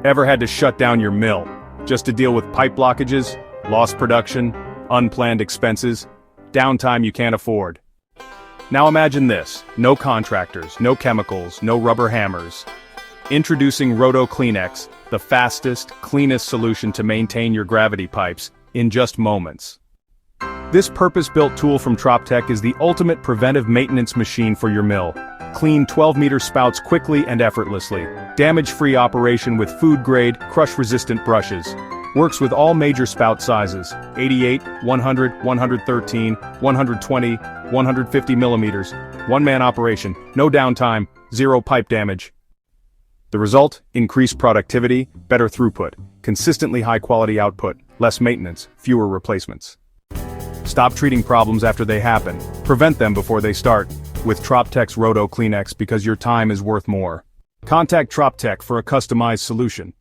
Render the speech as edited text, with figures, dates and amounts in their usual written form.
Ever had to shut down your mill just to deal with pipe blockages, lost production, unplanned expenses, downtime you can't afford? Now imagine this: no contractors, no chemicals, no rubber hammers. Introducing ROTO CLEANEX, the fastest, cleanest solution to maintain your gravity pipes in just moments. This purpose-built tool from TropTech is the ultimate preventive maintenance machine for your mill. Clean 12-meter spouts quickly and effortlessly. Damage-free operation with food-grade, crush-resistant brushes. Works with all major spout sizes: 88, 100, 113, 120, 150 millimeters. One-man operation, no downtime, zero pipe damage. The result? Increased productivity, better throughput, consistently high-quality output, less maintenance, fewer replacements. Stop treating problems after they happen. Prevent them before they start. With TropTech's ROTO CLEANEX, because your time is worth more. Contact TropTech for a customized solution.